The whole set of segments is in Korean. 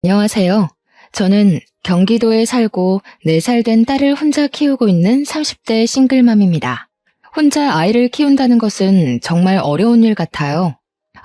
안녕하세요. 저는 경기도에 살고 4살 된 딸을 혼자 키우고 있는 30대 싱글맘입니다. 혼자 아이를 키운다는 것은 정말 어려운 일 같아요.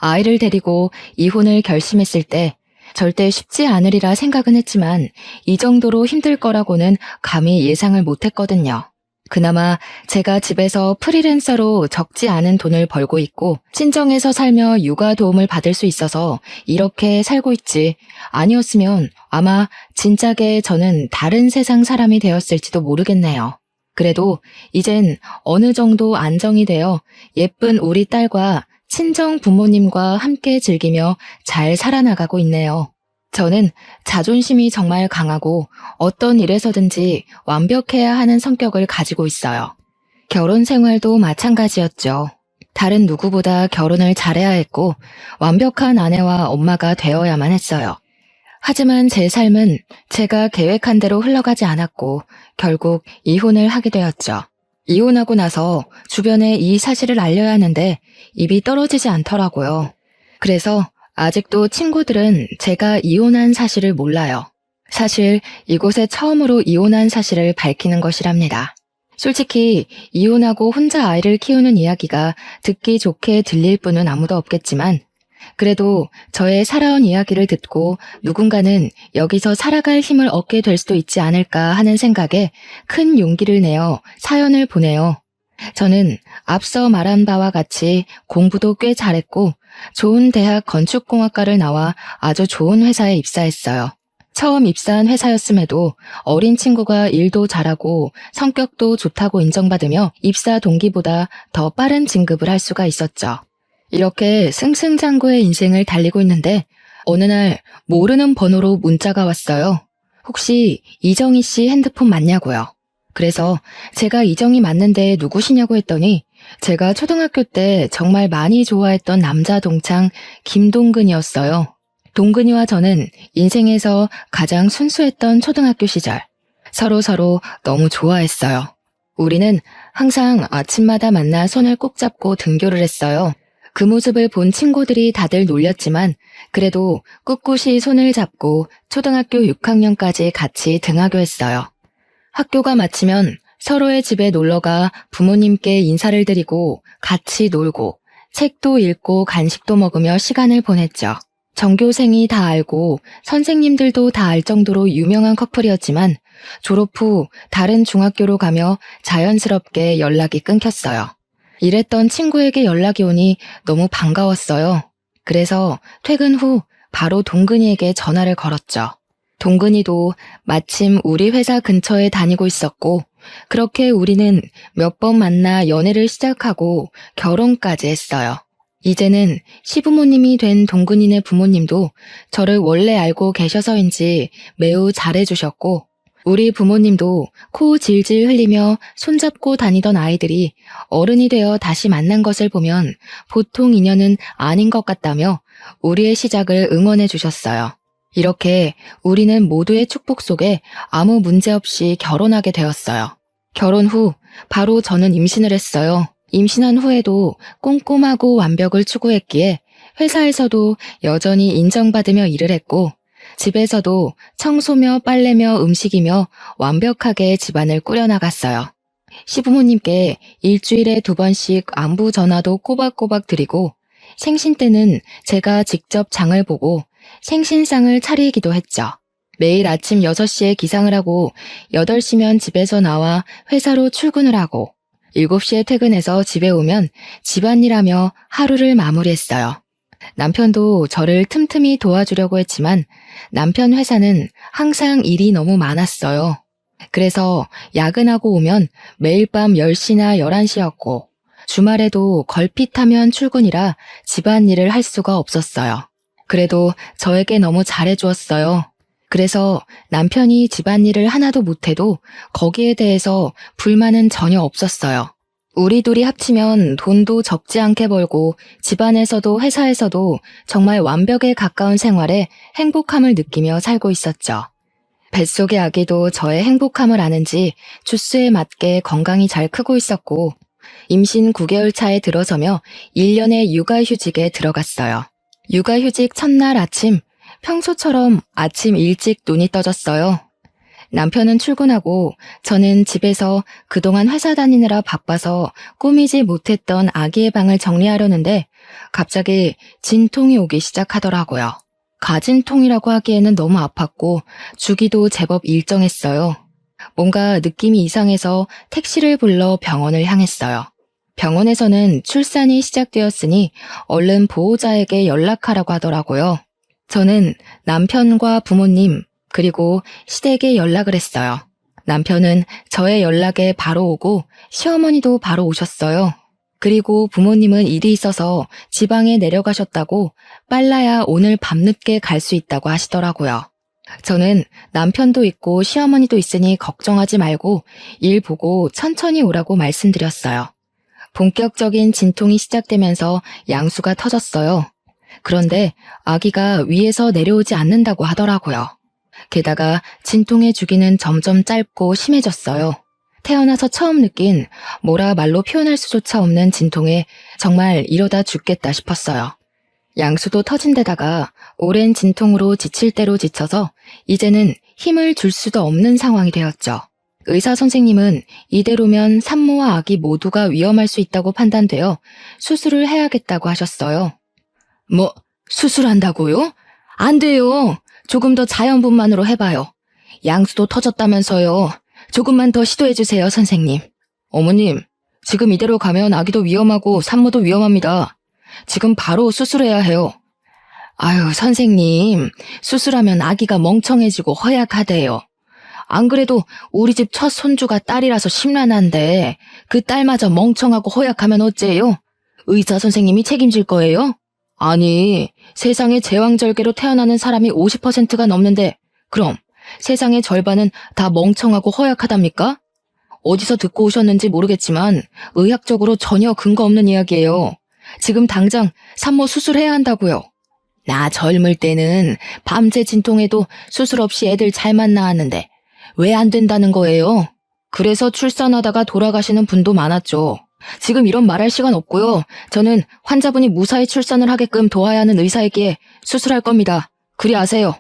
아이를 데리고 이혼을 결심했을 때 절대 쉽지 않으리라 생각은 했지만 이 정도로 힘들 거라고는 감히 예상을 못했거든요. 그나마 제가 집에서 프리랜서로 적지 않은 돈을 벌고 있고 친정에서 살며 육아 도움을 받을 수 있어서 이렇게 살고 있지. 아니었으면 아마 진작에 저는 다른 세상 사람이 되었을지도 모르겠네요. 그래도 이젠 어느 정도 안정이 되어 예쁜 우리 딸과 친정 부모님과 함께 즐기며 잘 살아나가고 있네요. 저는 자존심이 정말 강하고 어떤 일에서든지 완벽해야 하는 성격을 가지고 있어요. 결혼 생활도 마찬가지였죠. 다른 누구보다 결혼을 잘해야 했고 완벽한 아내와 엄마가 되어야만 했어요. 하지만 제 삶은 제가 계획한 대로 흘러가지 않았고 결국 이혼을 하게 되었죠. 이혼하고 나서 주변에 이 사실을 알려야 하는데 입이 떨어지지 않더라고요. 그래서 아직도 친구들은 제가 이혼한 사실을 몰라요. 사실 이곳에 처음으로 이혼한 사실을 밝히는 것이랍니다. 솔직히 이혼하고 혼자 아이를 키우는 이야기가 듣기 좋게 들릴 분은 아무도 없겠지만 그래도 저의 살아온 이야기를 듣고 누군가는 여기서 살아갈 힘을 얻게 될 수도 있지 않을까 하는 생각에 큰 용기를 내어 사연을 보내요. 저는 앞서 말한 바와 같이 공부도 꽤 잘했고 좋은 대학 건축공학과를 나와 아주 좋은 회사에 입사했어요. 처음 입사한 회사였음에도 어린 친구가 일도 잘하고 성격도 좋다고 인정받으며 입사 동기보다 더 빠른 진급을 할 수가 있었죠. 이렇게 승승장구의 인생을 달리고 있는데 어느 날 모르는 번호로 문자가 왔어요. 혹시 이정희 씨 핸드폰 맞냐고요. 그래서 제가 이정희 맞는데 누구시냐고 했더니 제가 초등학교 때 정말 많이 좋아했던 남자 동창 김동근이었어요. 동근이와 저는 인생에서 가장 순수했던 초등학교 시절. 서로 너무 좋아했어요. 우리는 항상 아침마다 만나 손을 꼭 잡고 등교를 했어요. 그 모습을 본 친구들이 다들 놀렸지만 그래도 꿋꿋이 손을 잡고 초등학교 6학년까지 같이 등하교했어요. 학교가 마치면 서로의 집에 놀러가 부모님께 인사를 드리고 같이 놀고 책도 읽고 간식도 먹으며 시간을 보냈죠. 전교생이 다 알고 선생님들도 다 알 정도로 유명한 커플이었지만 졸업 후 다른 중학교로 가며 자연스럽게 연락이 끊겼어요. 이랬던 친구에게 연락이 오니 너무 반가웠어요. 그래서 퇴근 후 바로 동근이에게 전화를 걸었죠. 동근이도 마침 우리 회사 근처에 다니고 있었고 그렇게 우리는 몇 번 만나 연애를 시작하고 결혼까지 했어요. 이제는 시부모님이 된 동근이네 부모님도 저를 원래 알고 계셔서인지 매우 잘해주셨고 우리 부모님도 코 질질 흘리며 손잡고 다니던 아이들이 어른이 되어 다시 만난 것을 보면 보통 인연은 아닌 것 같다며 우리의 시작을 응원해 주셨어요. 이렇게 우리는 모두의 축복 속에 아무 문제 없이 결혼하게 되었어요. 결혼 후 바로 저는 임신을 했어요. 임신한 후에도 꼼꼼하고 완벽을 추구했기에 회사에서도 여전히 인정받으며 일을 했고 집에서도 청소며 빨래며 음식이며 완벽하게 집안을 꾸려나갔어요. 시부모님께 일주일에 2번씩 안부 전화도 꼬박꼬박 드리고 생신 때는 제가 직접 장을 보고 생신상을 차리기도 했죠. 매일 아침 6시에 기상을 하고 8시면 집에서 나와 회사로 출근을 하고 7시에 퇴근해서 집에 오면 집안일하며 하루를 마무리했어요. 남편도 저를 틈틈이 도와주려고 했지만 남편 회사는 항상 일이 너무 많았어요. 그래서 야근하고 오면 매일 밤 10시나 11시였고 주말에도 걸핏하면 출근이라 집안일을 할 수가 없었어요. 그래도 저에게 너무 잘해주었어요. 그래서 남편이 집안일을 하나도 못해도 거기에 대해서 불만은 전혀 없었어요. 우리 둘이 합치면 돈도 적지 않게 벌고 집안에서도 회사에서도 정말 완벽에 가까운 생활에 행복함을 느끼며 살고 있었죠. 뱃속의 아기도 저의 행복함을 아는지 주스에 맞게 건강히 잘 크고 있었고 임신 9개월 차에 들어서며 1년의 육아휴직에 들어갔어요. 육아휴직 첫날 아침 평소처럼 아침 일찍 눈이 떠졌어요. 남편은 출근하고 저는 집에서 그동안 회사 다니느라 바빠서 꾸미지 못했던 아기의 방을 정리하려는데 갑자기 진통이 오기 시작하더라고요. 가진통이라고 하기에는 너무 아팠고 주기도 제법 일정했어요. 뭔가 느낌이 이상해서 택시를 불러 병원을 향했어요. 병원에서는 출산이 시작되었으니 얼른 보호자에게 연락하라고 하더라고요. 저는 남편과 부모님 그리고 시댁에 연락을 했어요. 남편은 저의 연락에 바로 오고 시어머니도 바로 오셨어요. 그리고 부모님은 일이 있어서 지방에 내려가셨다고 빨라야 오늘 밤늦게 갈 수 있다고 하시더라고요. 저는 남편도 있고 시어머니도 있으니 걱정하지 말고 일 보고 천천히 오라고 말씀드렸어요. 본격적인 진통이 시작되면서 양수가 터졌어요. 그런데 아기가 위에서 내려오지 않는다고 하더라고요. 게다가 진통의 주기는 점점 짧고 심해졌어요. 태어나서 처음 느낀 뭐라 말로 표현할 수조차 없는 진통에 정말 이러다 죽겠다 싶었어요. 양수도 터진 데다가 오랜 진통으로 지칠 대로 지쳐서 이제는 힘을 줄 수도 없는 상황이 되었죠. 의사 선생님은 이대로면 산모와 아기 모두가 위험할 수 있다고 판단되어 수술을 해야겠다고 하셨어요. 뭐, 수술한다고요? 안 돼요. 조금 더 자연분만으로 해봐요. 양수도 터졌다면서요. 조금만 더 시도해주세요, 선생님. 어머님, 지금 이대로 가면 아기도 위험하고 산모도 위험합니다. 지금 바로 수술해야 해요. 아유, 선생님, 수술하면 아기가 멍청해지고 허약하대요. 안 그래도 우리 집 첫 손주가 딸이라서 심란한데 그 딸마저 멍청하고 허약하면 어째요? 의사 선생님이 책임질 거예요? 아니, 세상에 제왕절개로 태어나는 사람이 50%가 넘는데 그럼 세상의 절반은 다 멍청하고 허약하답니까? 어디서 듣고 오셨는지 모르겠지만 의학적으로 전혀 근거 없는 이야기예요. 지금 당장 산모 수술해야 한다고요. 나 젊을 때는 밤새 진통해도 수술 없이 애들 잘만 낳았는데 왜 안 된다는 거예요? 그래서 출산하다가 돌아가시는 분도 많았죠. 지금 이런 말할 시간 없고요. 저는 환자분이 무사히 출산을 하게끔 도와야 하는 의사이기에 수술할 겁니다. 그리 아세요.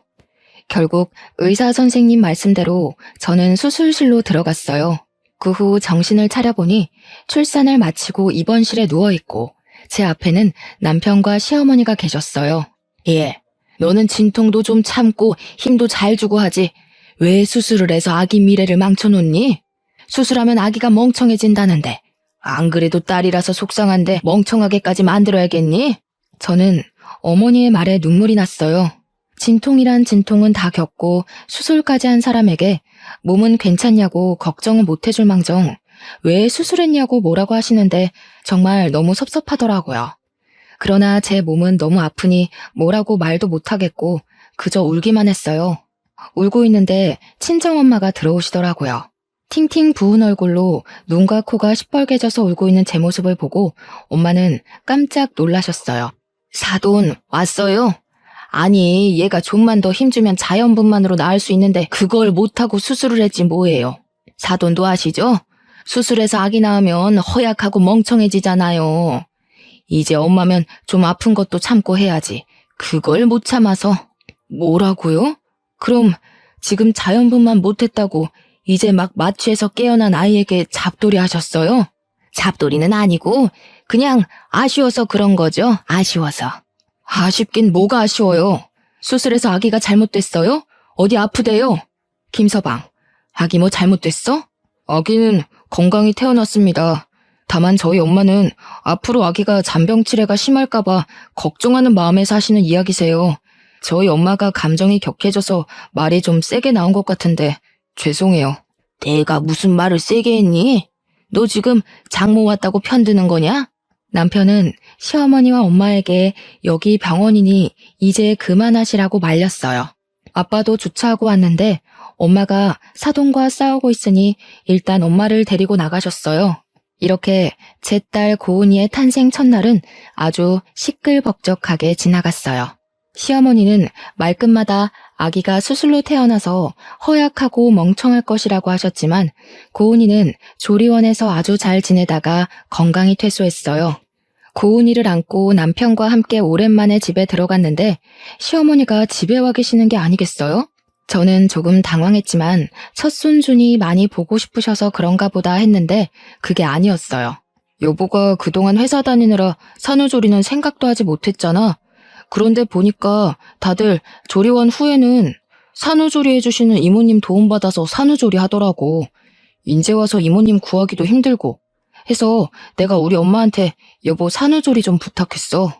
결국 의사 선생님 말씀대로 저는 수술실로 들어갔어요. 그 후 정신을 차려보니 출산을 마치고 입원실에 누워있고 제 앞에는 남편과 시어머니가 계셨어요. 예, 너는 진통도 좀 참고 힘도 잘 주고 하지. 왜 수술을 해서 아기 미래를 망쳐놓니? 수술하면 아기가 멍청해진다는데 안 그래도 딸이라서 속상한데 멍청하게까지 만들어야겠니? 저는 어머니의 말에 눈물이 났어요. 진통이란 진통은 다 겪고 수술까지 한 사람에게 몸은 괜찮냐고 걱정은 못 해줄 망정 왜 수술했냐고 뭐라고 하시는데 정말 너무 섭섭하더라고요. 그러나 제 몸은 너무 아프니 뭐라고 말도 못하겠고 그저 울기만 했어요. 울고 있는데 친정엄마가 들어오시더라고요. 팅팅 부은 얼굴로 눈과 코가 시뻘개져서 울고 있는 제 모습을 보고 엄마는 깜짝 놀라셨어요. 사돈 왔어요? 아니, 얘가 좀만 더 힘주면 자연분만으로 나을 수 있는데 그걸 못하고 수술을 했지 뭐예요. 사돈도 아시죠? 수술해서 아기 낳으면 허약하고 멍청해지잖아요. 이제 엄마면 좀 아픈 것도 참고 해야지. 그걸 못 참아서. 뭐라고요? 그럼 지금 자연분만 못했다고 이제 막 마취해서 깨어난 아이에게 잡돌이 하셨어요? 잡돌이는 아니고 그냥 아쉬워서 그런 거죠. 아쉬워서. 아쉽긴 뭐가 아쉬워요. 수술해서 아기가 잘못됐어요? 어디 아프대요? 김서방, 아기 뭐 잘못됐어? 아기는 건강히 태어났습니다. 다만 저희 엄마는 앞으로 아기가 잔병치레가 심할까봐 걱정하는 마음에 사시는 이야기세요. 저희 엄마가 감정이 격해져서 말이 좀 세게 나온 것 같은데 죄송해요. 내가 무슨 말을 세게 했니? 너 지금 장모 왔다고 편드는 거냐? 남편은 시어머니와 엄마에게 여기 병원이니 이제 그만하시라고 말렸어요. 아빠도 주차하고 왔는데 엄마가 사돈과 싸우고 있으니 일단 엄마를 데리고 나가셨어요. 이렇게 제 딸 고은이의 탄생 첫날은 아주 시끌벅적하게 지나갔어요. 시어머니는 말끝마다 아기가 수술로 태어나서 허약하고 멍청할 것이라고 하셨지만 고은이는 조리원에서 아주 잘 지내다가 건강히 퇴소했어요. 고은이를 안고 남편과 함께 오랜만에 집에 들어갔는데 시어머니가 집에 와 계시는 게 아니겠어요? 저는 조금 당황했지만 첫 손주니 많이 보고 싶으셔서 그런가 보다 했는데 그게 아니었어요. 여보가 그동안 회사 다니느라 산후조리는 생각도 하지 못했잖아. 그런데 보니까 다들 조리원 후에는 산후조리 해주시는 이모님 도움받아서 산후조리 하더라고. 인제 와서 이모님 구하기도 힘들고 해서 내가 우리 엄마한테 여보 산후조리 좀 부탁했어.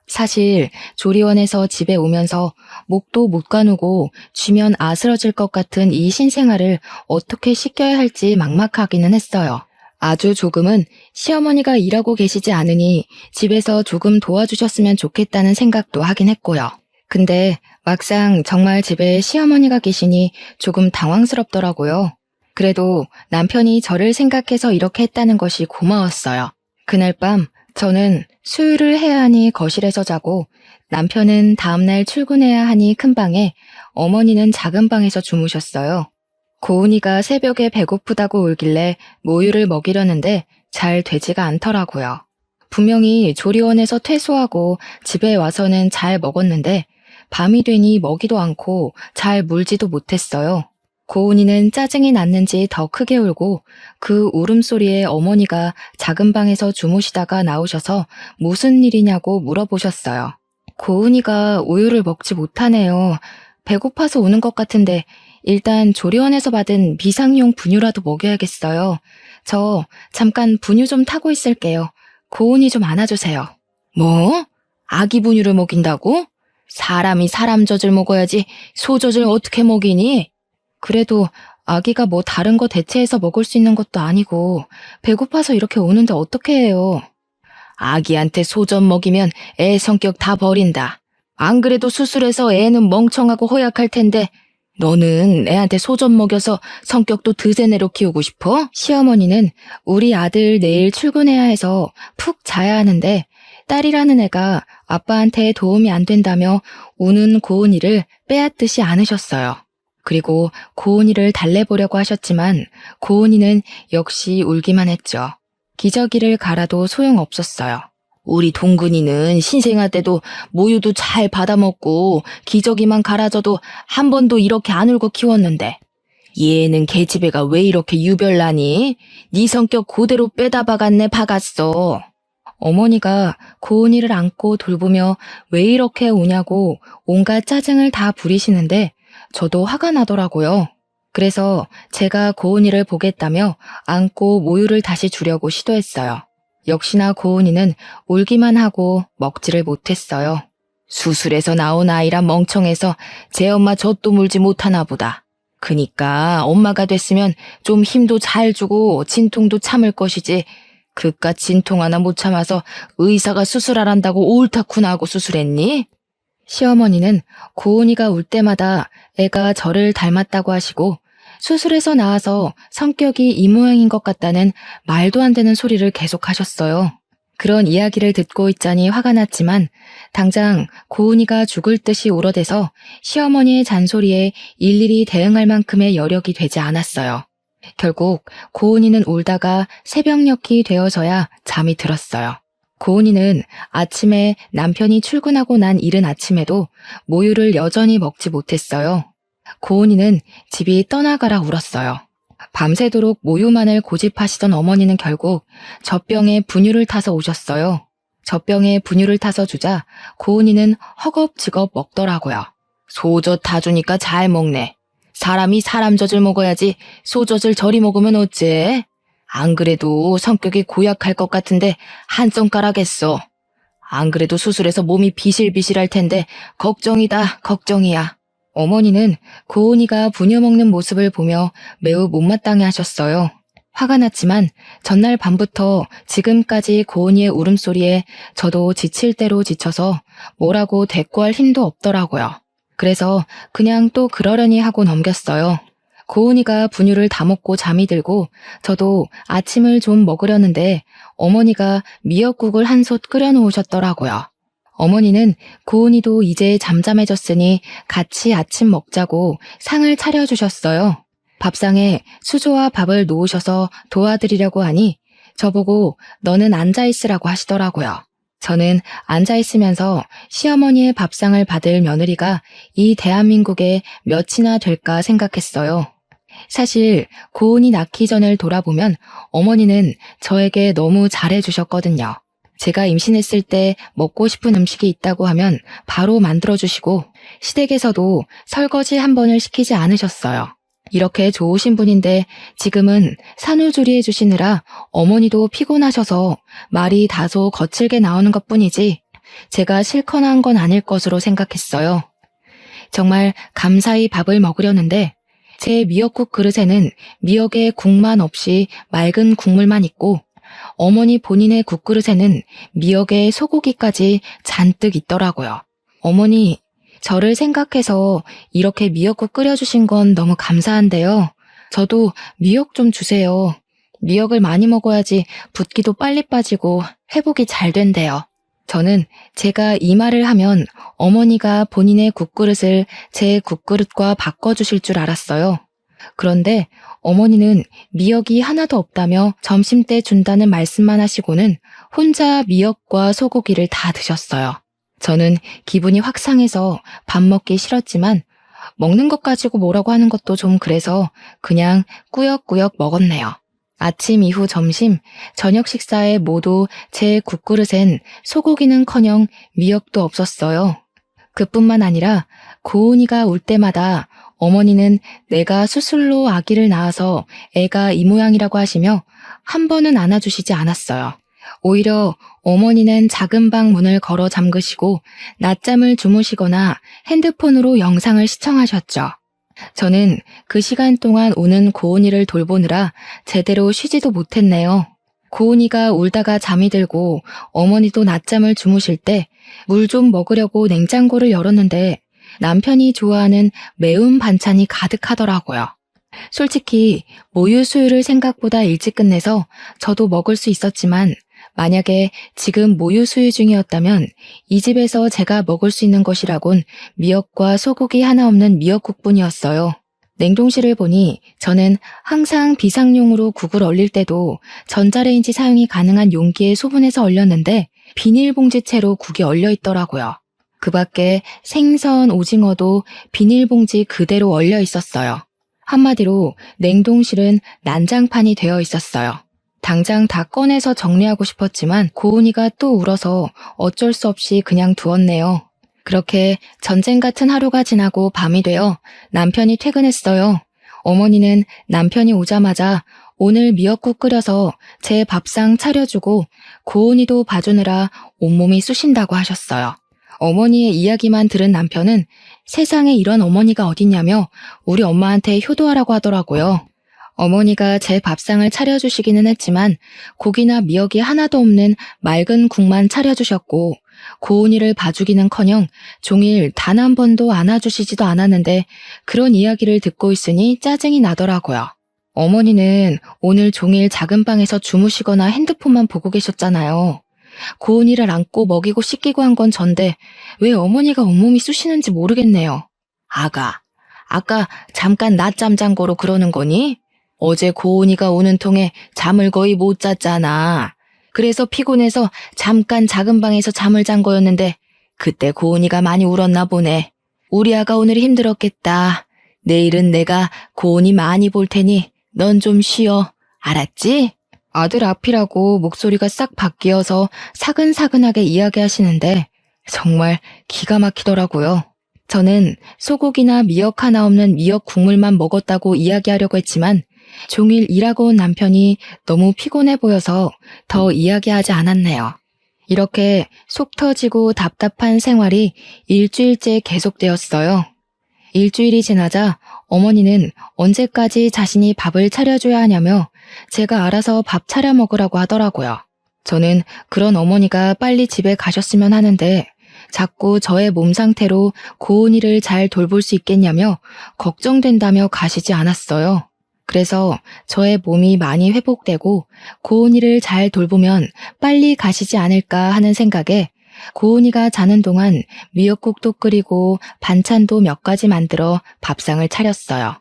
사실 조리원에서 집에 오면서 목도 못 가누고 쥐면 아스러질 것 같은 이 신생아를 어떻게 씻겨야 할지 막막하기는 했어요. 아주 조금은 시어머니가 일하고 계시지 않으니 집에서 조금 도와주셨으면 좋겠다는 생각도 하긴 했고요. 근데 막상 정말 집에 시어머니가 계시니 조금 당황스럽더라고요. 그래도 남편이 저를 생각해서 이렇게 했다는 것이 고마웠어요. 그날 밤 저는 수유를 해야 하니 거실에서 자고 남편은 다음날 출근해야 하니 큰 방에, 어머니는 작은 방에서 주무셨어요. 고은이가 새벽에 배고프다고 울길래 모유를 먹이려는데 잘 되지가 않더라고요. 분명히 조리원에서 퇴소하고 집에 와서는 잘 먹었는데 밤이 되니 먹이도 않고 잘 물지도 못했어요. 고은이는 짜증이 났는지 더 크게 울고 그 울음소리에 어머니가 작은 방에서 주무시다가 나오셔서 무슨 일이냐고 물어보셨어요. 고은이가 우유를 먹지 못하네요. 배고파서 우는 것 같은데 일단 조리원에서 받은 비상용 분유라도 먹여야겠어요. 저 잠깐 분유 좀 타고 있을게요. 고은이 좀 안아주세요. 뭐? 아기 분유를 먹인다고? 사람이 사람 젖을 먹어야지 소젖을 어떻게 먹이니? 그래도 아기가 뭐 다른 거 대체해서 먹을 수 있는 것도 아니고 배고파서 이렇게 우는데 어떻게 해요? 아기한테 소젖 먹이면 애 성격 다 버린다. 안 그래도 수술해서 애는 멍청하고 허약할 텐데 너는 애한테 소젖 먹여서 성격도 드세네로 키우고 싶어? 시어머니는 우리 아들 내일 출근해야 해서 푹 자야 하는데 딸이라는 애가 아빠한테 도움이 안 된다며 우는 고은이를 빼앗듯이 안으셨어요. 그리고 고은이를 달래보려고 하셨지만 고은이는 역시 울기만 했죠. 기저귀를 갈아도 소용없었어요. 우리 동근이는 신생아 때도 모유도 잘 받아먹고 기저귀만 갈아줘도 한 번도 이렇게 안 울고 키웠는데 얘는 계집애가 왜 이렇게 유별나니? 네 성격 그대로 빼다 박았네 박았어. 어머니가 고은이를 안고 돌보며 왜 이렇게 우냐고 온갖 짜증을 다 부리시는데 저도 화가 나더라고요. 그래서 제가 고은이를 보겠다며 안고 모유를 다시 주려고 시도했어요. 역시나 고은이는 울기만 하고 먹지를 못했어요. 수술해서 나온 아이라 멍청해서 제 엄마 젖도 물지 못하나 보다. 그니까 엄마가 됐으면 좀 힘도 잘 주고 진통도 참을 것이지 그깟 진통 하나 못 참아서 의사가 수술하란다고 옳다쿠나 하고 수술했니? 시어머니는 고은이가 울 때마다 애가 저를 닮았다고 하시고 수술해서 나와서 성격이 이 모양인 것 같다는 말도 안 되는 소리를 계속 하셨어요. 그런 이야기를 듣고 있자니 화가 났지만 당장 고은이가 죽을 듯이 울어대서 시어머니의 잔소리에 일일이 대응할 만큼의 여력이 되지 않았어요. 결국 고은이는 울다가 새벽녘이 되어서야 잠이 들었어요. 고은이는 아침에 남편이 출근하고 난 이른 아침에도 모유를 여전히 먹지 못했어요. 고은이는 집이 떠나가라 울었어요. 밤새도록 모유만을 고집하시던 어머니는 결국 젖병에 분유를 타서 오셨어요. 젖병에 분유를 타서 주자 고은이는 허겁지겁 먹더라고요. 소젖 다 주니까 잘 먹네. 사람이 사람 젖을 먹어야지 소젖을 저리 먹으면 어째? 안 그래도 성격이 고약할 것 같은데 한 손가락 했어. 안 그래도 수술해서 몸이 비실비실할 텐데 걱정이다 걱정이야. 어머니는 고은이가 분유 먹는 모습을 보며 매우 못마땅해 하셨어요. 화가 났지만 전날 밤부터 지금까지 고은이의 울음소리에 저도 지칠 대로 지쳐서 뭐라고 대꾸할 힘도 없더라고요. 그래서 그냥 또 그러려니 하고 넘겼어요. 고은이가 분유를 다 먹고 잠이 들고 저도 아침을 좀 먹으려는데 어머니가 미역국을 한 솥 끓여 놓으셨더라고요. 어머니는 고은이도 이제 잠잠해졌으니 같이 아침 먹자고 상을 차려주셨어요. 밥상에 수저와 밥을 놓으셔서 도와드리려고 하니 저보고 너는 앉아있으라고 하시더라고요. 저는 앉아있으면서 시어머니의 밥상을 받을 며느리가 이 대한민국에 몇이나 될까 생각했어요. 사실 고은이 낳기 전을 돌아보면 어머니는 저에게 너무 잘해주셨거든요. 제가 임신했을 때 먹고 싶은 음식이 있다고 하면 바로 만들어주시고 시댁에서도 설거지 한 번을 시키지 않으셨어요. 이렇게 좋으신 분인데 지금은 산후조리 해주시느라 어머니도 피곤하셔서 말이 다소 거칠게 나오는 것뿐이지 제가 싫거나 한 건 아닐 것으로 생각했어요. 정말 감사히 밥을 먹으려는데 제 미역국 그릇에는 미역에 국만 없이 맑은 국물만 있고 어머니 본인의 국그릇에는 미역에 소고기까지 잔뜩 있더라고요. 어머니, 저를 생각해서 이렇게 미역국 끓여주신 건 너무 감사한데요. 저도 미역 좀 주세요. 미역을 많이 먹어야지 붓기도 빨리 빠지고 회복이 잘 된대요. 저는 제가 이 말을 하면 어머니가 본인의 국그릇을 제 국그릇과 바꿔주실 줄 알았어요. 그런데 어머니는 미역이 하나도 없다며 점심때 준다는 말씀만 하시고는 혼자 미역과 소고기를 다 드셨어요. 저는 기분이 확 상해서 밥 먹기 싫었지만 먹는 것 가지고 뭐라고 하는 것도 좀 그래서 그냥 꾸역꾸역 먹었네요. 아침 이후 점심, 저녁 식사에 모두 제 국그릇엔 소고기는커녕 미역도 없었어요. 그뿐만 아니라 고은이가 울 때마다 어머니는 내가 수술로 아기를 낳아서 애가 이 모양이라고 하시며 한 번은 안아주시지 않았어요. 오히려 어머니는 작은 방 문을 걸어 잠그시고 낮잠을 주무시거나 핸드폰으로 영상을 시청하셨죠. 저는 그 시간 동안 우는 고은이를 돌보느라 제대로 쉬지도 못했네요. 고은이가 울다가 잠이 들고 어머니도 낮잠을 주무실 때 물 좀 먹으려고 냉장고를 열었는데 남편이 좋아하는 매운 반찬이 가득하더라고요. 솔직히 모유 수유를 생각보다 일찍 끝내서 저도 먹을 수 있었지만 만약에 지금 모유 수유 중이었다면 이 집에서 제가 먹을 수 있는 것이라곤 미역과 소고기 하나 없는 미역국뿐이었어요. 냉동실을 보니 저는 항상 비상용으로 국을 얼릴 때도 전자레인지 사용이 가능한 용기에 소분해서 얼렸는데 비닐봉지채로 국이 얼려 있더라고요. 그 밖에 생선, 오징어도 비닐봉지 그대로 얼려 있었어요. 한마디로 냉동실은 난장판이 되어 있었어요. 당장 다 꺼내서 정리하고 싶었지만 고은이가 또 울어서 어쩔 수 없이 그냥 두었네요. 그렇게 전쟁 같은 하루가 지나고 밤이 되어 남편이 퇴근했어요. 어머니는 남편이 오자마자 오늘 미역국 끓여서 제 밥상 차려주고 고은이도 봐주느라 온몸이 쑤신다고 하셨어요. 어머니의 이야기만 들은 남편은 세상에 이런 어머니가 어딨냐며 우리 엄마한테 효도하라고 하더라고요. 어머니가 제 밥상을 차려주시기는 했지만 고기나 미역이 하나도 없는 맑은 국만 차려주셨고 고은이를 봐주기는커녕 종일 단 한 번도 안아주시지도 않았는데 그런 이야기를 듣고 있으니 짜증이 나더라고요. 어머니는 오늘 종일 작은 방에서 주무시거나 핸드폰만 보고 계셨잖아요. 고은이를 안고 먹이고 씻기고 한 건 전데 왜 어머니가 온몸이 쑤시는지 모르겠네요. 아까 잠깐 낮잠 잔 거로 그러는 거니? 어제 고은이가 오는 통에 잠을 거의 못 잤잖아. 그래서 피곤해서 잠깐 작은 방에서 잠을 잔 거였는데 그때 고은이가 많이 울었나 보네. 우리 아가 오늘 힘들었겠다. 내일은 내가 고은이 많이 볼 테니 넌 좀 쉬어. 알았지? 아들 앞이라고 목소리가 싹 바뀌어서 사근사근하게 이야기하시는데 정말 기가 막히더라고요. 저는 소고기나 미역 하나 없는 미역 국물만 먹었다고 이야기하려고 했지만 종일 일하고 온 남편이 너무 피곤해 보여서 더 이야기하지 않았네요. 이렇게 속 터지고 답답한 생활이 일주일째 계속되었어요. 일주일이 지나자 어머니는 언제까지 자신이 밥을 차려줘야 하냐며 제가 알아서 밥 차려 먹으라고 하더라고요. 저는 그런 어머니가 빨리 집에 가셨으면 하는데 자꾸 저의 몸 상태로 고은이를 잘 돌볼 수 있겠냐며 걱정된다며 가시지 않았어요. 그래서 저의 몸이 많이 회복되고 고은이를 잘 돌보면 빨리 가시지 않을까 하는 생각에 고은이가 자는 동안 미역국도 끓이고 반찬도 몇 가지 만들어 밥상을 차렸어요.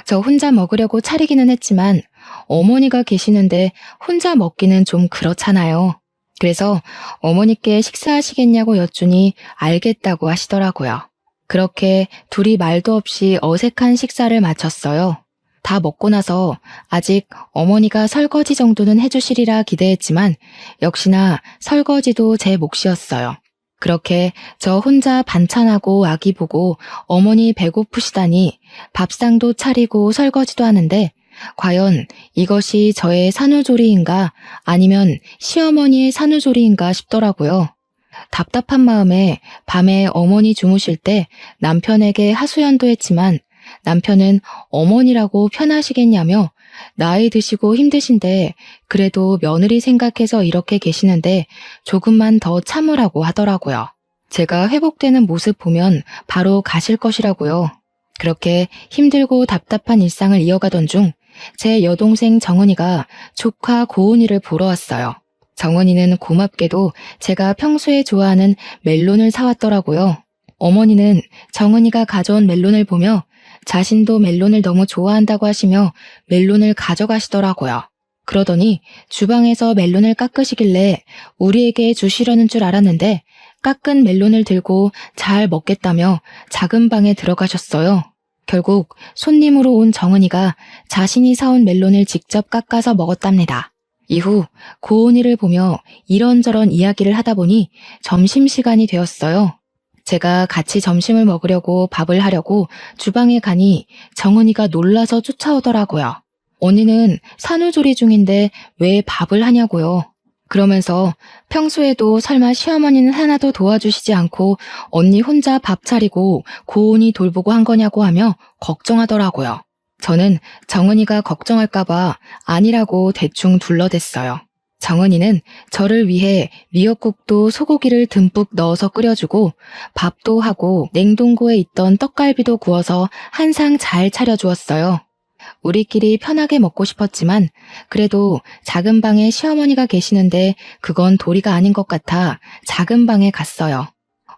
저 혼자 먹으려고 차리기는 했지만 어머니가 계시는데 혼자 먹기는 좀 그렇잖아요. 그래서 어머니께 식사하시겠냐고 여쭈니 알겠다고 하시더라고요. 그렇게 둘이 말도 없이 어색한 식사를 마쳤어요. 다 먹고 나서 아직 어머니가 설거지 정도는 해주시리라 기대했지만 역시나 설거지도 제 몫이었어요. 그렇게 저 혼자 반찬하고 아기 보고 어머니 배고프시다니 밥상도 차리고 설거지도 하는데 과연 이것이 저의 산후조리인가 아니면 시어머니의 산후조리인가 싶더라고요. 답답한 마음에 밤에 어머니 주무실 때 남편에게 하소연도 했지만 남편은 어머니라고 편하시겠냐며 나이 드시고 힘드신데 그래도 며느리 생각해서 이렇게 계시는데 조금만 더 참으라고 하더라고요. 제가 회복되는 모습 보면 바로 가실 것이라고요. 그렇게 힘들고 답답한 일상을 이어가던 중 제 여동생 정은이가 조카 고은이를 보러 왔어요. 정은이는 고맙게도 제가 평소에 좋아하는 멜론을 사왔더라고요. 어머니는 정은이가 가져온 멜론을 보며 자신도 멜론을 너무 좋아한다고 하시며 멜론을 가져가시더라고요. 그러더니 주방에서 멜론을 깎으시길래 우리에게 주시려는 줄 알았는데 깎은 멜론을 들고 잘 먹겠다며 작은 방에 들어가셨어요. 결국 손님으로 온 정은이가 자신이 사온 멜론을 직접 깎아서 먹었답니다. 이후 고은이를 보며 이런저런 이야기를 하다 보니 점심시간이 되었어요. 제가 같이 점심을 먹으려고 밥을 하려고 주방에 가니 정은이가 놀라서 쫓아오더라고요. 언니는 산후조리 중인데 왜 밥을 하냐고요. 그러면서 평소에도 설마 시어머니는 하나도 도와주시지 않고 언니 혼자 밥 차리고 고은이 돌보고 한 거냐고 하며 걱정하더라고요. 저는 정은이가 걱정할까봐 아니라고 대충 둘러댔어요. 정은이는 저를 위해 미역국도 소고기를 듬뿍 넣어서 끓여주고 밥도 하고 냉동고에 있던 떡갈비도 구워서 한 상 잘 차려주었어요. 우리끼리 편하게 먹고 싶었지만 그래도 작은 방에 시어머니가 계시는데 그건 도리가 아닌 것 같아 작은 방에 갔어요.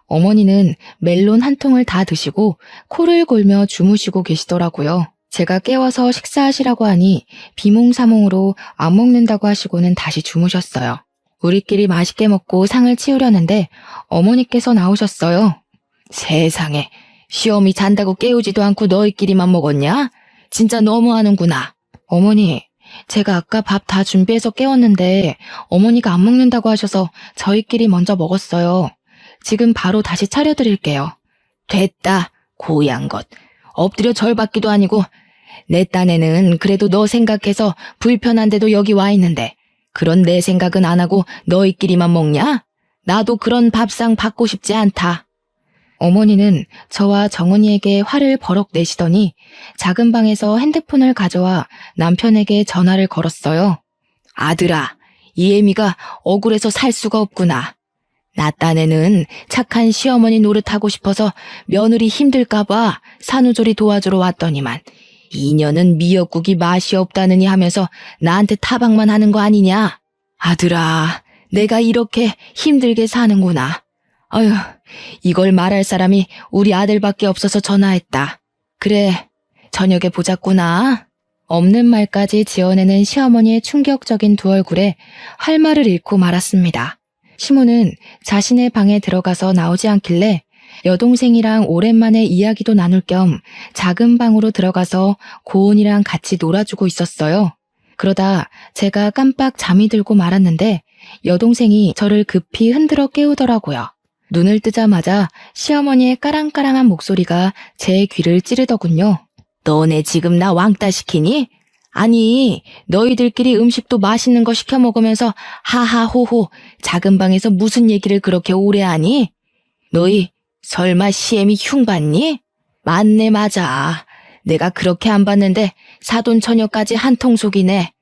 어머니는 멜론 한 통을 다 드시고 코를 골며 주무시고 계시더라고요. 제가 깨워서 식사하시라고 하니 비몽사몽으로 안 먹는다고 하시고는 다시 주무셨어요. 우리끼리 맛있게 먹고 상을 치우려는데 어머니께서 나오셨어요. 세상에, 시어미 잔다고 깨우지도 않고 너희끼리만 먹었냐? 진짜 너무하는구나. 어머니, 제가 아까 밥 다 준비해서 깨웠는데 어머니가 안 먹는다고 하셔서 저희끼리 먼저 먹었어요. 지금 바로 다시 차려드릴게요. 됐다, 고양 것. 엎드려 절 받기도 아니고 내 딴에는 그래도 너 생각해서 불편한데도 여기 와 있는데 그런 내 생각은 안 하고 너희끼리만 먹냐? 나도 그런 밥상 받고 싶지 않다. 어머니는 저와 정은이에게 화를 버럭 내시더니 작은 방에서 핸드폰을 가져와 남편에게 전화를 걸었어요. 아들아, 이 애미가 억울해서 살 수가 없구나. 나 딴에는 착한 시어머니 노릇하고 싶어서 며느리 힘들까봐 산후조리 도와주러 왔더니만 이년은 미역국이 맛이 없다느니 하면서 나한테 타박만 하는 거 아니냐? 아들아, 내가 이렇게 힘들게 사는구나. 어휴, 이걸 말할 사람이 우리 아들밖에 없어서 전화했다. 그래, 저녁에 보자꾸나. 없는 말까지 지어내는 시어머니의 충격적인 두 얼굴에 할 말을 잃고 말았습니다. 시모는 자신의 방에 들어가서 나오지 않길래 여동생이랑 오랜만에 이야기도 나눌 겸 작은 방으로 들어가서 고은이랑 같이 놀아주고 있었어요. 그러다 제가 깜빡 잠이 들고 말았는데 여동생이 저를 급히 흔들어 깨우더라고요. 눈을 뜨자마자 시어머니의 까랑까랑한 목소리가 제 귀를 찌르더군요. 너네 지금 나 왕따 시키니? 아니, 너희들끼리 음식도 맛있는 거 시켜 먹으면서 하하호호 작은 방에서 무슨 얘기를 그렇게 오래 하니? 너희 설마 시애미 흉 봤니? 맞네, 맞아. 내가 그렇게 안 봤는데 사돈 처녀까지 한통속이네.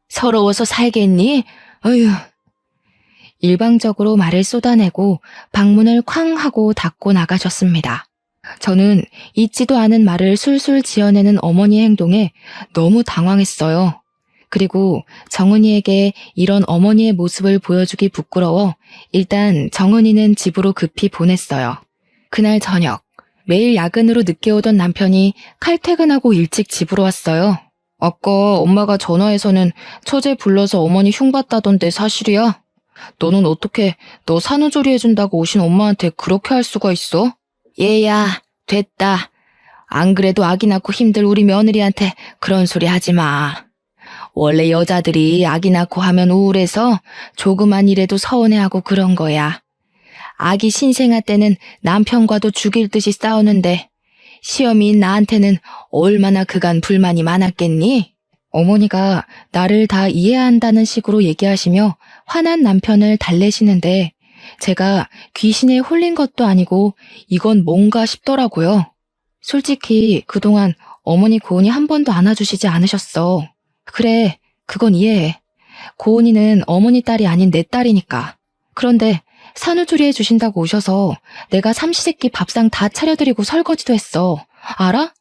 서러워서 살겠니? 어휴. 일방적으로 말을 쏟아내고 방문을 쾅 하고 닫고 나가셨습니다. 저는 잊지도 않은 말을 술술 지어내는 어머니의 행동에 너무 당황했어요. 그리고 정은이에게 이런 어머니의 모습을 보여주기 부끄러워 일단 정은이는 집으로 급히 보냈어요. 그날 저녁, 매일 야근으로 늦게 오던 남편이 칼퇴근하고 일찍 집으로 왔어요. 아까 엄마가 전화해서는 처제 불러서 어머니 흉봤다던데 사실이야? 너는 어떻게 너 산후조리 해준다고 오신 엄마한테 그렇게 할 수가 있어? 얘야, 됐다. 안 그래도 아기 낳고 힘들 우리 며느리한테 그런 소리 하지 마. 원래 여자들이 아기 낳고 하면 우울해서 조그만 일에도 서운해하고 그런 거야. 아기 신생아 때는 남편과도 죽일 듯이 싸우는데 시어미인 나한테는 얼마나 그간 불만이 많았겠니? 어머니가 나를 다 이해한다는 식으로 얘기하시며 화난 남편을 달래시는데 제가 귀신에 홀린 것도 아니고 이건 뭔가 싶더라고요. 솔직히 그동안 어머니 고은이 한 번도 안아주시지 않으셨어. 그래, 그건 이해해. 고은이는 어머니 딸이 아닌 내 딸이니까. 그런데 산후조리 해주신다고 오셔서 내가 삼시세끼 밥상 다 차려드리고 설거지도 했어. 알아?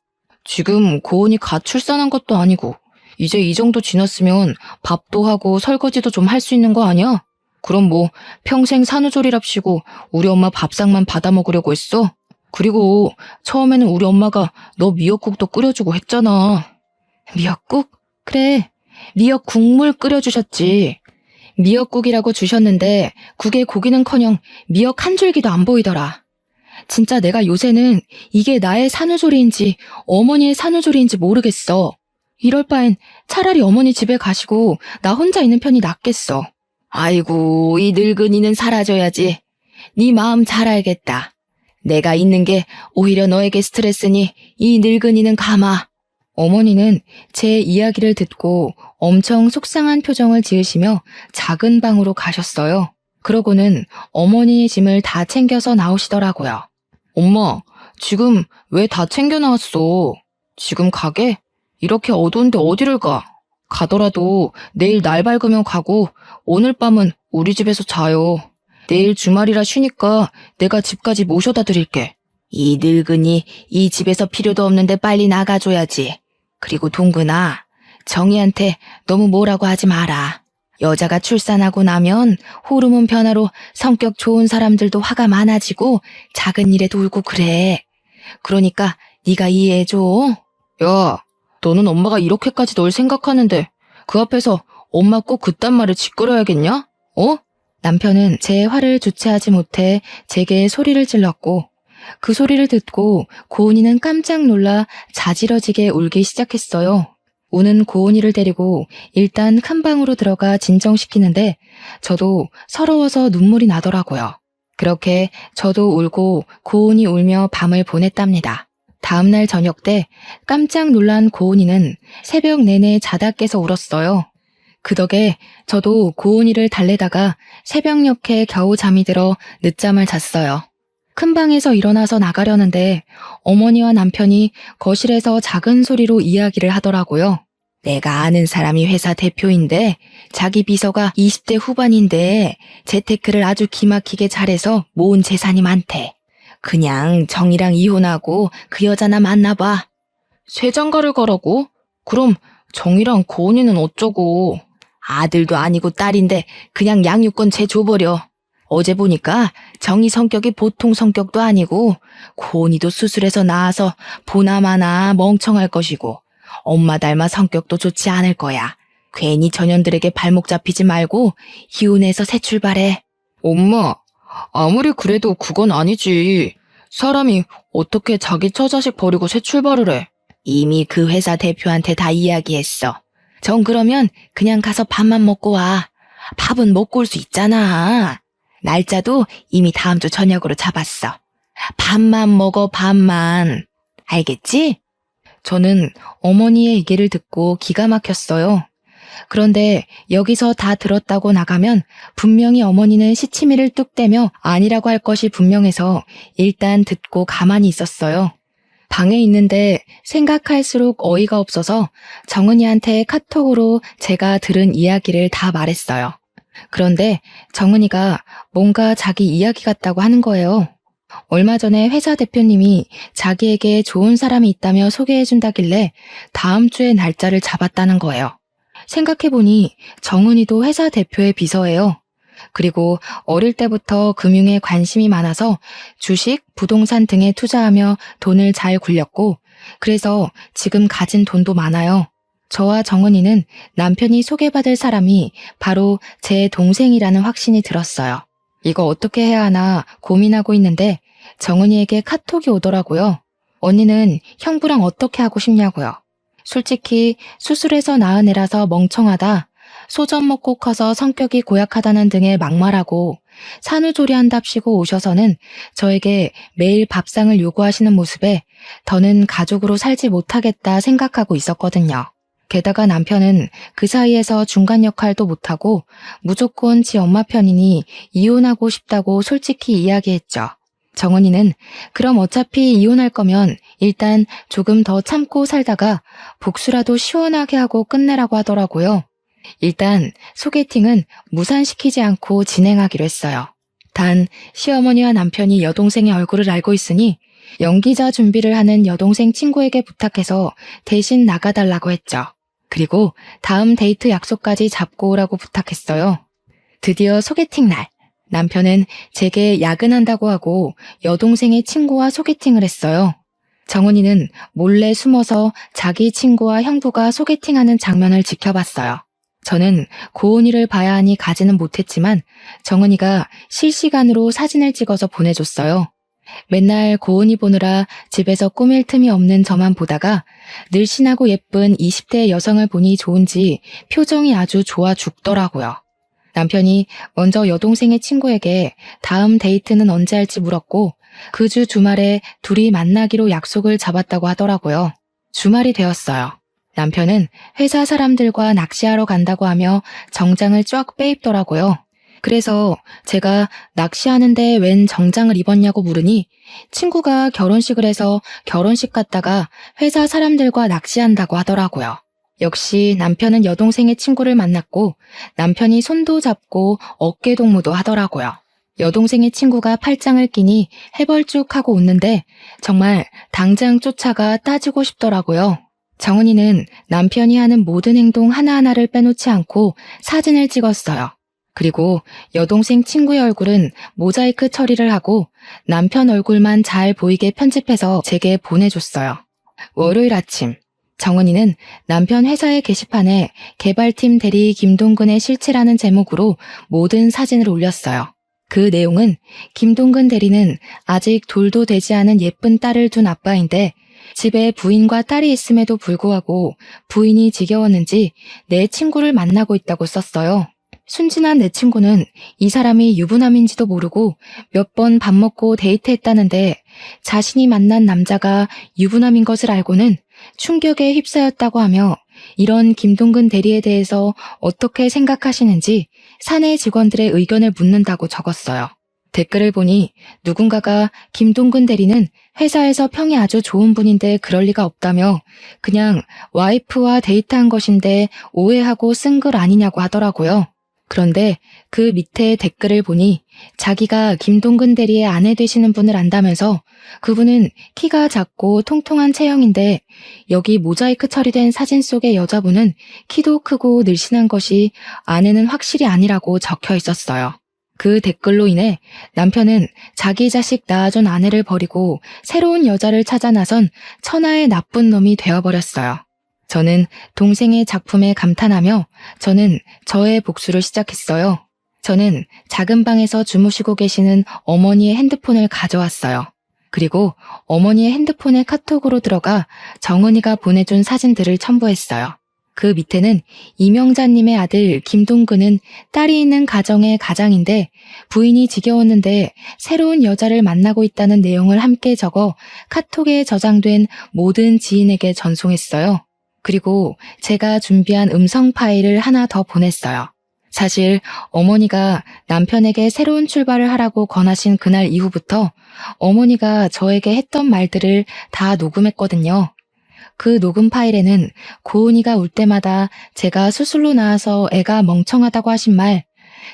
지금 고은이 갓 출산한 것도 아니고 이제 이 정도 지났으면 밥도 하고 설거지도 좀 할 수 있는 거 아니야? 그럼 뭐 평생 산후조리랍시고 우리 엄마 밥상만 받아 먹으려고 했어? 그리고 처음에는 우리 엄마가 너 미역국도 끓여주고 했잖아. 미역국? 그래, 미역 국물 끓여주셨지. 미역국이라고 주셨는데 국에 고기는커녕 미역 한 줄기도 안 보이더라. 진짜 내가 요새는 이게 나의 산후조리인지 어머니의 산후조리인지 모르겠어. 이럴 바엔 차라리 어머니 집에 가시고 나 혼자 있는 편이 낫겠어. 아이고, 이 늙은이는 사라져야지. 네 마음 잘 알겠다. 내가 있는 게 오히려 너에게 스트레스니 이 늙은이는 가마. 어머니는 제 이야기를 듣고 엄청 속상한 표정을 지으시며 작은 방으로 가셨어요. 그러고는 어머니의 짐을 다 챙겨서 나오시더라고요. 엄마, 지금 왜 다 챙겨 나왔어? 지금 가게? 이렇게 어두운데 어디를 가? 가더라도 내일 날 밝으면 가고 오늘 밤은 우리 집에서 자요. 내일 주말이라 쉬니까 내가 집까지 모셔다 드릴게. 이 늙은이 이 집에서 필요도 없는데 빨리 나가줘야지. 그리고 동근아, 정희한테 너무 뭐라고 하지 마라. 여자가 출산하고 나면 호르몬 변화로 성격 좋은 사람들도 화가 많아지고 작은 일에도 울고 그래. 그러니까 네가 이해해줘. 야, 너는 엄마가 이렇게까지 널 생각하는데 그 앞에서 엄마 꼭 그딴 말을 짓거려야겠냐? 어? 남편은 제 화를 주체하지 못해 제게 소리를 질렀고 그 소리를 듣고 고은이는 깜짝 놀라 자지러지게 울기 시작했어요. 우는 고은이를 데리고 일단 큰 방으로 들어가 진정시키는데 저도 서러워서 눈물이 나더라고요. 그렇게 저도 울고 고은이 울며 밤을 보냈답니다. 다음날 저녁 때 깜짝 놀란 고은이는 새벽 내내 자다 깨서 울었어요. 그 덕에 저도 고은이를 달래다가 새벽녘에 겨우 잠이 들어 늦잠을 잤어요. 큰 방에서 일어나서 나가려는데 어머니와 남편이 거실에서 작은 소리로 이야기를 하더라고요. 내가 아는 사람이 회사 대표인데 자기 비서가 20대 후반인데 재테크를 아주 기막히게 잘해서 모은 재산이 많대. 그냥 정이랑 이혼하고 그 여자나 만나봐. 세장가를 가라고? 그럼 정이랑 고은이는 어쩌고? 아들도 아니고 딸인데 그냥 양육권 재줘버려. 어제 보니까 정이 성격이 보통 성격도 아니고 고은이도 수술해서 나와서 보나마나 멍청할 것이고 엄마 닮아 성격도 좋지 않을 거야. 괜히 전현들에게 발목 잡히지 말고 이혼해서 새 출발해. 엄마, 아무리 그래도 그건 아니지. 사람이 어떻게 자기 처자식 버리고 새 출발을 해. 이미 그 회사 대표한테 다 이야기했어. 전 그러면 그냥 가서 밥만 먹고 와. 밥은 먹고 올 수 있잖아. 날짜도 이미 다음 주 저녁으로 잡았어. 밥만 먹어, 밥만. 알겠지? 저는 어머니의 얘기를 듣고 기가 막혔어요. 그런데 여기서 다 들었다고 나가면 분명히 어머니는 시치미를 뚝 떼며 아니라고 할 것이 분명해서 일단 듣고 가만히 있었어요. 방에 있는데 생각할수록 어이가 없어서 정은이한테 카톡으로 제가 들은 이야기를 다 말했어요. 그런데 정은이가 뭔가 자기 이야기 같다고 하는 거예요. 얼마 전에 회사 대표님이 자기에게 좋은 사람이 있다며 소개해준다길래 다음 주에 날짜를 잡았다는 거예요. 생각해보니 정은이도 회사 대표의 비서예요. 그리고 어릴 때부터 금융에 관심이 많아서 주식, 부동산 등에 투자하며 돈을 잘 굴렸고 그래서 지금 가진 돈도 많아요. 저와 정은이는 남편이 소개받을 사람이 바로 제 동생이라는 확신이 들었어요. 이거 어떻게 해야 하나 고민하고 있는데 정은이에게 카톡이 오더라고요. 언니는 형부랑 어떻게 하고 싶냐고요. 솔직히 수술해서 낳은 애라서 멍청하다, 소젖 먹고 커서 성격이 고약하다는 등의 막말하고 산후조리한답시고 오셔서는 저에게 매일 밥상을 요구하시는 모습에 더는 가족으로 살지 못하겠다 생각하고 있었거든요. 게다가 남편은 그 사이에서 중간 역할도 못하고 무조건 지 엄마 편이니 이혼하고 싶다고 솔직히 이야기했죠. 정은이는 그럼 어차피 이혼할 거면 일단 조금 더 참고 살다가 복수라도 시원하게 하고 끝내라고 하더라고요. 일단 소개팅은 무산시키지 않고 진행하기로 했어요. 단 시어머니와 남편이 여동생의 얼굴을 알고 있으니 연기자 준비를 하는 여동생 친구에게 부탁해서 대신 나가달라고 했죠. 그리고 다음 데이트 약속까지 잡고 오라고 부탁했어요. 드디어 소개팅 날. 남편은 제게 야근한다고 하고 여동생의 친구와 소개팅을 했어요. 정은이는 몰래 숨어서 자기 친구와 형부가 소개팅하는 장면을 지켜봤어요. 저는 고은이를 봐야 하니 가지는 못했지만 정은이가 실시간으로 사진을 찍어서 보내줬어요. 맨날 고은이 보느라 집에서 꾸밀 틈이 없는 저만 보다가 늘씬하고 예쁜 20대 여성을 보니 좋은지 표정이 아주 좋아 죽더라고요. 남편이 먼저 여동생의 친구에게 다음 데이트는 언제 할지 물었고 그 주 주말에 둘이 만나기로 약속을 잡았다고 하더라고요. 주말이 되었어요. 남편은 회사 사람들과 낚시하러 간다고 하며 정장을 쫙 빼입더라고요. 그래서 제가 낚시하는데 웬 정장을 입었냐고 물으니 친구가 결혼식을 해서 결혼식 갔다가 회사 사람들과 낚시한다고 하더라고요. 역시 남편은 여동생의 친구를 만났고 남편이 손도 잡고 어깨 동무도 하더라고요. 여동생의 친구가 팔짱을 끼니 해벌쭉하고 웃는데 정말 당장 쫓아가 따지고 싶더라고요. 정은이는 남편이 하는 모든 행동 하나하나를 빼놓지 않고 사진을 찍었어요. 그리고 여동생 친구의 얼굴은 모자이크 처리를 하고 남편 얼굴만 잘 보이게 편집해서 제게 보내줬어요. 월요일 아침, 정은이는 남편 회사의 게시판에 개발팀 대리 김동근의 실체라는 제목으로 모든 사진을 올렸어요. 그 내용은 김동근 대리는 아직 돌도 되지 않은 예쁜 딸을 둔 아빠인데 집에 부인과 딸이 있음에도 불구하고 부인이 지겨웠는지 내 친구를 만나고 있다고 썼어요. 순진한 내 친구는 이 사람이 유부남인지도 모르고 몇 번 밥 먹고 데이트했다는데 자신이 만난 남자가 유부남인 것을 알고는 충격에 휩싸였다고 하며 이런 김동근 대리에 대해서 어떻게 생각하시는지 사내 직원들의 의견을 묻는다고 적었어요. 댓글을 보니 누군가가 김동근 대리는 회사에서 평이 아주 좋은 분인데 그럴 리가 없다며 그냥 와이프와 데이트한 것인데 오해하고 쓴 글 아니냐고 하더라고요. 그런데 그 밑에 댓글을 보니 자기가 김동근 대리의 아내 되시는 분을 안다면서 그분은 키가 작고 통통한 체형인데 여기 모자이크 처리된 사진 속의 여자분은 키도 크고 늘씬한 것이 아내는 확실히 아니라고 적혀 있었어요. 그 댓글로 인해 남편은 자기 자식 낳아준 아내를 버리고 새로운 여자를 찾아 나선 천하의 나쁜 놈이 되어버렸어요. 저는 동생의 작품에 감탄하며 저는 저의 복수를 시작했어요. 저는 작은 방에서 주무시고 계시는 어머니의 핸드폰을 가져왔어요. 그리고 어머니의 핸드폰에 카톡으로 들어가 정은이가 보내준 사진들을 첨부했어요. 그 밑에는 이명자님의 아들 김동근은 딸이 있는 가정의 가장인데 부인이 지겨웠는데 새로운 여자를 만나고 있다는 내용을 함께 적어 카톡에 저장된 모든 지인에게 전송했어요. 그리고 제가 준비한 음성 파일을 하나 더 보냈어요. 사실 어머니가 남편에게 새로운 출발을 하라고 권하신 그날 이후부터 어머니가 저에게 했던 말들을 다 녹음했거든요. 그 녹음 파일에는 고은이가 울 때마다 제가 수술로 나와서 애가 멍청하다고 하신 말,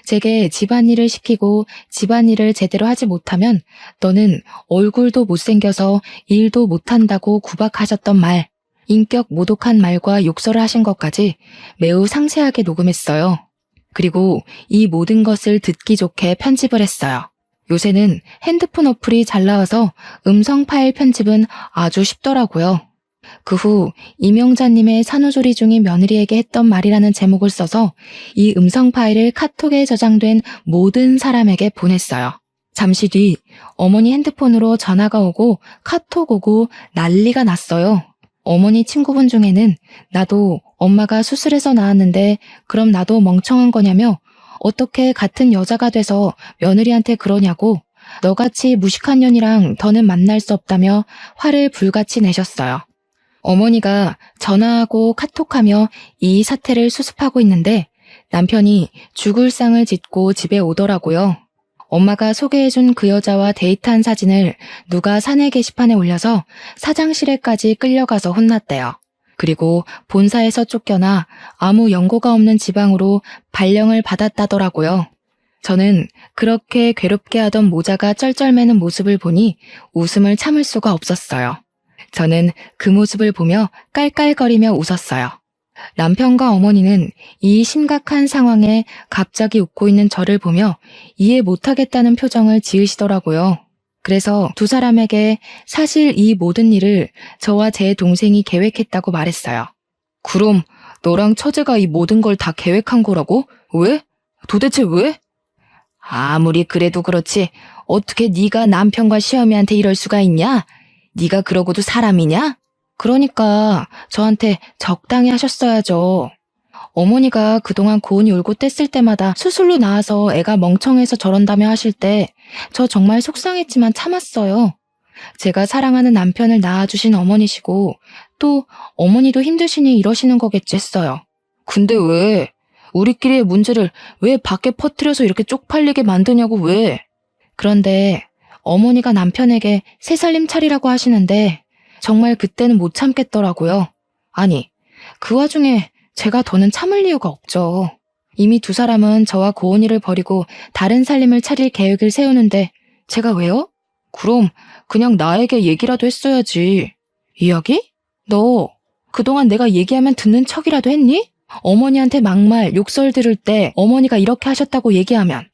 제게 집안일을 시키고 집안일을 제대로 하지 못하면 너는 얼굴도 못생겨서 일도 못한다고 구박하셨던 말, 인격 모독한 말과 욕설을 하신 것까지 매우 상세하게 녹음했어요. 그리고 이 모든 것을 듣기 좋게 편집을 했어요. 요새는 핸드폰 어플이 잘 나와서 음성 파일 편집은 아주 쉽더라고요. 그 후 이명자님의 산후조리 중인 며느리에게 했던 말이라는 제목을 써서 이 음성 파일을 카톡에 저장된 모든 사람에게 보냈어요. 잠시 뒤 어머니 핸드폰으로 전화가 오고 카톡 오고 난리가 났어요. 어머니 친구분 중에는 나도 엄마가 수술해서 나왔는데 그럼 나도 멍청한 거냐며 어떻게 같은 여자가 돼서 며느리한테 그러냐고 너같이 무식한 년이랑 더는 만날 수 없다며 화를 불같이 내셨어요. 어머니가 전화하고 카톡하며 이 사태를 수습하고 있는데 남편이 죽을 상을 짓고 집에 오더라고요. 엄마가 소개해준 그 여자와 데이트한 사진을 누가 사내 게시판에 올려서 사장실에까지 끌려가서 혼났대요. 그리고 본사에서 쫓겨나 아무 연고가 없는 지방으로 발령을 받았다더라고요. 저는 그렇게 괴롭게 하던 모자가 쩔쩔매는 모습을 보니 웃음을 참을 수가 없었어요. 저는 그 모습을 보며 깔깔거리며 웃었어요. 남편과 어머니는 이 심각한 상황에 갑자기 웃고 있는 저를 보며 이해 못하겠다는 표정을 지으시더라고요. 그래서 두 사람에게 사실 이 모든 일을 저와 제 동생이 계획했다고 말했어요. 그럼 너랑 처제가 이 모든 걸 다 계획한 거라고? 왜? 도대체 왜? 아무리 그래도 그렇지 어떻게 네가 남편과 시어미한테 이럴 수가 있냐? 네가 그러고도 사람이냐? 그러니까 저한테 적당히 하셨어야죠. 어머니가 그동안 고은이 울고 뗐을 때마다 수술로 나와서 애가 멍청해서 저런다며 하실 때 저 정말 속상했지만 참았어요. 제가 사랑하는 남편을 낳아주신 어머니시고 또 어머니도 힘드시니 이러시는 거겠지 했어요. 근데 왜? 우리끼리의 문제를 왜 밖에 퍼뜨려서 이렇게 쪽팔리게 만드냐고 왜? 그런데 어머니가 남편에게 새살림 차리라고 하시는데 정말 그때는 못 참겠더라고요. 아니, 그 와중에 제가 더는 참을 이유가 없죠. 이미 두 사람은 저와 고은이를 버리고 다른 살림을 차릴 계획을 세우는데 제가 왜요? 그럼 그냥 나에게 얘기라도 했어야지. 이야기? 너 그동안 내가 얘기하면 듣는 척이라도 했니? 어머니한테 막말, 욕설 들을 때 어머니가 이렇게 하셨다고 얘기하면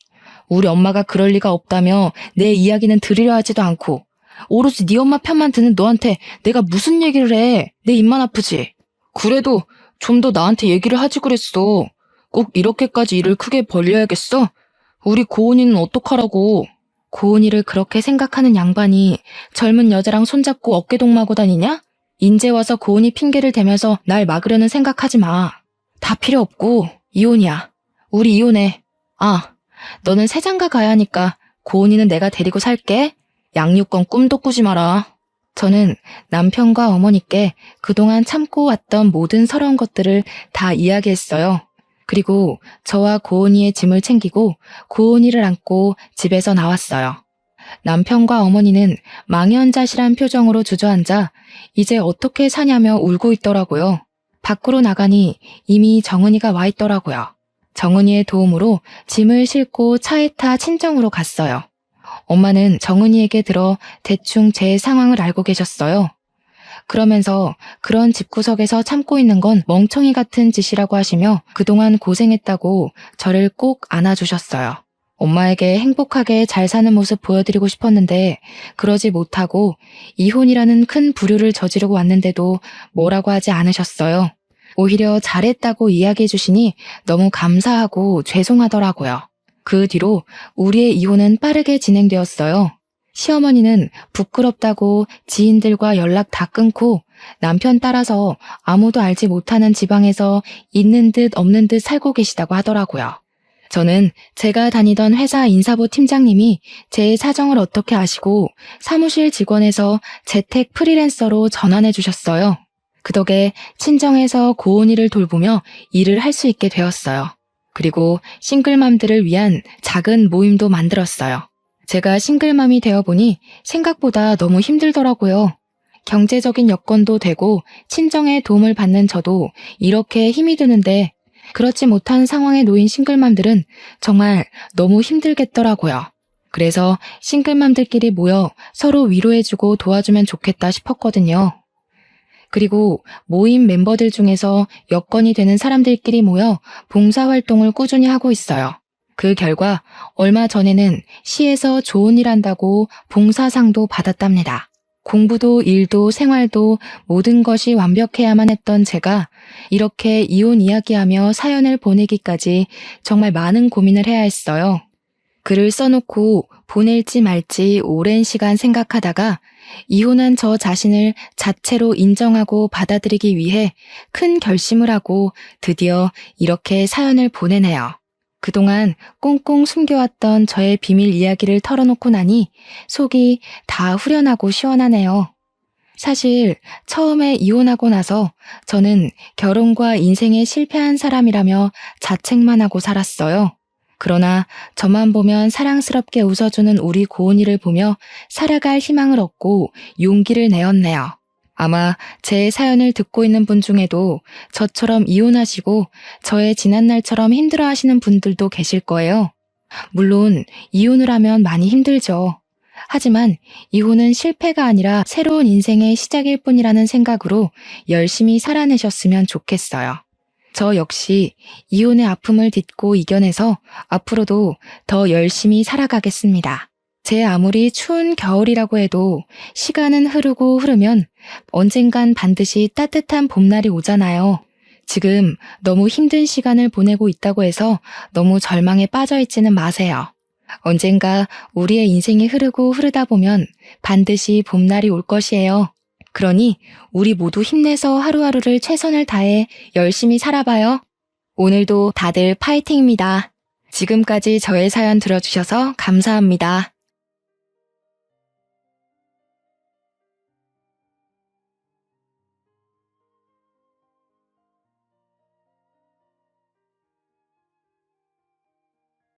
우리 엄마가 그럴 리가 없다며 내 이야기는 들으려 하지도 않고 오로지 네 엄마 편만 드는 너한테 내가 무슨 얘기를 해. 내 입만 아프지. 그래도 좀 더 나한테 얘기를 하지 그랬어. 꼭 이렇게까지 일을 크게 벌려야겠어? 우리 고은이는 어떡하라고. 고은이를 그렇게 생각하는 양반이 젊은 여자랑 손잡고 어깨동무하고 다니냐? 인제 와서 고은이 핑계를 대면서 날 막으려는 생각하지 마. 다 필요 없고 이혼이야. 우리 이혼해. 아, 너는 새장가 가야 하니까 고은이는 내가 데리고 살게. 양육권 꿈도 꾸지 마라. 저는 남편과 어머니께 그동안 참고 왔던 모든 서러운 것들을 다 이야기했어요. 그리고 저와 고은이의 짐을 챙기고 고은이를 안고 집에서 나왔어요. 남편과 어머니는 망연자실한 표정으로 주저앉아 이제 어떻게 사냐며 울고 있더라고요. 밖으로 나가니 이미 정은이가 와 있더라고요. 정은이의 도움으로 짐을 싣고 차에 타 친정으로 갔어요. 엄마는 정은이에게 들어 대충 제 상황을 알고 계셨어요. 그러면서 그런 집구석에서 참고 있는 건 멍청이 같은 짓이라고 하시며 그동안 고생했다고 저를 꼭 안아주셨어요. 엄마에게 행복하게 잘 사는 모습 보여드리고 싶었는데 그러지 못하고 이혼이라는 큰 부류를 저지르고 왔는데도 뭐라고 하지 않으셨어요. 오히려 잘했다고 이야기해 주시니 너무 감사하고 죄송하더라고요. 그 뒤로 우리의 이혼은 빠르게 진행되었어요. 시어머니는 부끄럽다고 지인들과 연락 다 끊고 남편 따라서 아무도 알지 못하는 지방에서 있는 듯 없는 듯 살고 계시다고 하더라고요. 저는 제가 다니던 회사 인사부 팀장님이 제 사정을 어떻게 아시고 사무실 직원에서 재택 프리랜서로 전환해 주셨어요. 그 덕에 친정에서 고은이를 돌보며 일을 할 수 있게 되었어요. 그리고 싱글맘들을 위한 작은 모임도 만들었어요. 제가 싱글맘이 되어보니 생각보다 너무 힘들더라고요. 경제적인 여건도 되고 친정의 도움을 받는 저도 이렇게 힘이 드는데 그렇지 못한 상황에 놓인 싱글맘들은 정말 너무 힘들겠더라고요. 그래서 싱글맘들끼리 모여 서로 위로해주고 도와주면 좋겠다 싶었거든요. 그리고 모임 멤버들 중에서 여건이 되는 사람들끼리 모여 봉사활동을 꾸준히 하고 있어요. 그 결과 얼마 전에는 시에서 좋은 일 한다고 봉사상도 받았답니다. 공부도 일도 생활도 모든 것이 완벽해야만 했던 제가 이렇게 이혼 이야기하며 사연을 보내기까지 정말 많은 고민을 해야 했어요. 글을 써놓고 보낼지 말지 오랜 시간 생각하다가 이혼한 저 자신을 자체로 인정하고 받아들이기 위해 큰 결심을 하고 드디어 이렇게 사연을 보내네요. 그동안 꽁꽁 숨겨왔던 저의 비밀 이야기를 털어놓고 나니 속이 다 후련하고 시원하네요. 사실 처음에 이혼하고 나서 저는 결혼과 인생에 실패한 사람이라며 자책만 하고 살았어요. 그러나 저만 보면 사랑스럽게 웃어주는 우리 고은이를 보며 살아갈 희망을 얻고 용기를 내었네요. 아마 제 사연을 듣고 있는 분 중에도 저처럼 이혼하시고 저의 지난날처럼 힘들어하시는 분들도 계실 거예요. 물론 이혼을 하면 많이 힘들죠. 하지만 이혼은 실패가 아니라 새로운 인생의 시작일 뿐이라는 생각으로 열심히 살아내셨으면 좋겠어요. 저 역시 이혼의 아픔을 딛고 이겨내서 앞으로도 더 열심히 살아가겠습니다. 제 아무리 추운 겨울이라고 해도 시간은 흐르고 흐르면 언젠간 반드시 따뜻한 봄날이 오잖아요. 지금 너무 힘든 시간을 보내고 있다고 해서 너무 절망에 빠져 있지는 마세요. 언젠가 우리의 인생이 흐르고 흐르다 보면 반드시 봄날이 올 것이에요. 그러니 우리 모두 힘내서 하루하루를 최선을 다해 열심히 살아봐요. 오늘도 다들 파이팅입니다. 지금까지 저의 사연 들어주셔서 감사합니다.